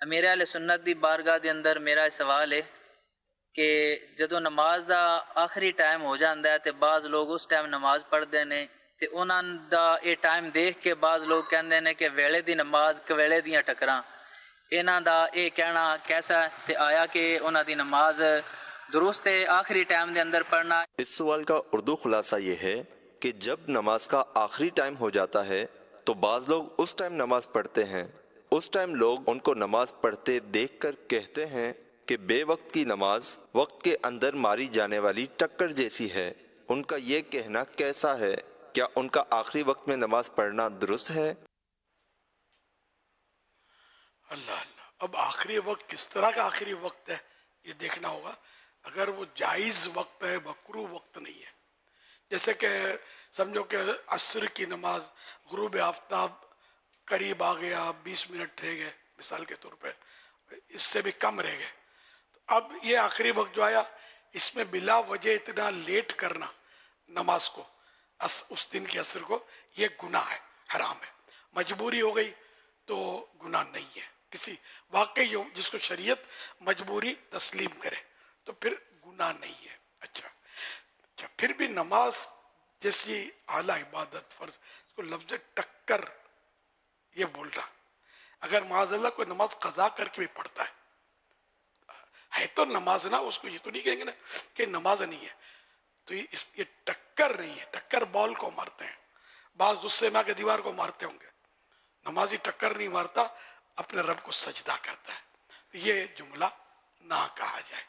امیر اہل سنت دی بارگاہ دے اندر میرا سوال ہے کہ جدوں نماز دا آخری ٹائم ہو جاندا ہے تے بعض لوگ اس ٹائم نماز پڑھدے نے تے انہاں دا یہ ٹائم دیکھ کے بعض لوگ کہندے نے کہ ویلے دی نماز کویلے دیاں ٹکراں، انہاں دا یہ کہنا کیسا ہے تے آیا کہ انہاں دی نماز درست ہے آخری ٹائم دے اندر پڑھنا؟ اس سوال کا اردو خلاصہ یہ ہے کہ جب نماز کا آخری ٹائم ہو جاتا ہے تو بعض لوگ اس ٹائم نماز پڑھتے ہیں، اس ٹائم لوگ ان کو نماز پڑھتے دیکھ کر کہتے ہیں کہ بے وقت کی نماز وقت کے اندر ماری جانے والی ٹکر جیسی ہے۔ ان کا یہ کہنا کیسا ہے؟ کیا ان کا آخری وقت میں نماز پڑھنا درست ہے؟ اللہ اللہ، اب آخری وقت کس طرح کا آخری وقت ہے یہ دیکھنا ہوگا۔ اگر وہ جائز وقت ہے، مکروہ وقت نہیں ہے، جیسے کہ سمجھو کہ عصر کی نماز غروب آفتاب قریب آ گیا، 20 منٹ رہ گئے مثال کے طور پہ، اس سے بھی کم رہ گئے، تو اب یہ آخری وقت جو آیا اس میں بلا وجہ اتنا لیٹ کرنا نماز کو، اس دن کی عصر کو، یہ گناہ ہے، حرام ہے۔ مجبوری ہو گئی تو گناہ نہیں ہے، کسی واقعی جس کو شریعت مجبوری تسلیم کرے تو پھر گناہ نہیں ہے۔ اچھا پھر بھی نماز جیسی اعلیٰ عبادت فرض، اس کو لفظ ٹکر یہ بول رہا، اگر معاذ اللہ کوئی نماز قضا کر کے بھی پڑھتا ہے تو نماز نہ، اس کو یہ تو نہیں کہیں گے نا کہ نماز نہیں ہے، تو یہ ٹکر نہیں ہے۔ ٹکر بال کو مارتے ہیں، بعض غصے میں آ کے دیوار کو مارتے ہوں گے، نمازی ٹکر نہیں مارتا، اپنے رب کو سجدہ کرتا ہے۔ یہ جملہ نہ کہا جائے۔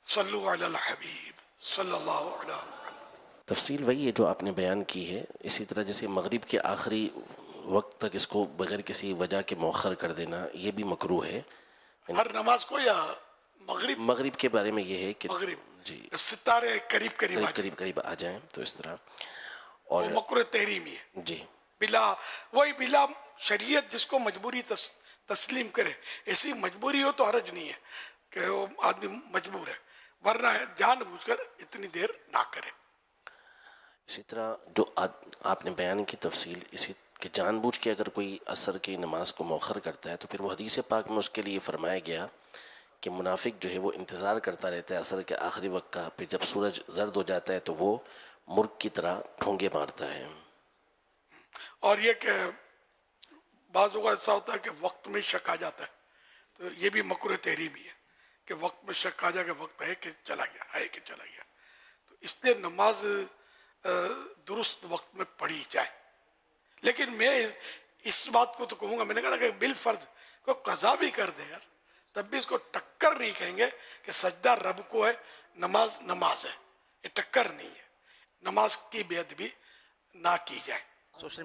صلو علی الحبیب صلی اللہ علیہ وسلم۔ تفصیل وہی ہے جو آپ نے بیان کی ہے، اسی طرح جیسے مغرب کے آخری وقت تک اس کو بغیر کسی وجہ کے مؤخر کر دینا یہ بھی مکروہ ہے۔ ہر نماز کو یا مغرب کے بارے میں یہ ہے کہ مغرب جی ستارے قریب قریب آ جائیں تو اس طرح، وہ اور مکروہ تحریمی ہے، جی بلا شریعت جس کو مجبوری تسلیم کرے، ایسی مجبوری ہو تو حرج نہیں ہے کہ وہ آدمی مجبور ہے، ورنہ جان بوجھ کر اتنی دیر نہ کرے۔ اسی طرح جو آپ نے بیان کی تفصیل اسی کہ جان بوجھ کے اگر کوئی عصر کی نماز کو مؤخر کرتا ہے تو پھر وہ حدیث پاک میں اس کے لیے فرمایا گیا کہ منافق جو ہے وہ انتظار کرتا رہتا ہے عصر کے آخری وقت کا، پھر جب سورج زرد ہو جاتا ہے تو وہ مرغ کی طرح ٹھونگے مارتا ہے۔ اور یہ کہ بعض اوقات ایسا ہوتا ہے کہ وقت میں شک آ جاتا ہے، تو یہ بھی مکروہ تحریمی ہے کہ وقت میں شک آ جائے کہ وقت ہے کہ چلا گیا، تو اس لیے نماز درست وقت میں پڑھی جائے۔ لیکن میں اس بات کو تو کہوں گا، میں نے کہا کہ بالفرض کوئی قضا بھی کر دے یار، تب بھی اس کو ٹکر نہیں کہیں گے کہ سجدہ رب کو ہے، نماز ہے، یہ ٹکر نہیں ہے۔ نماز کی بے ادبی نہ کی جائے۔ سوشل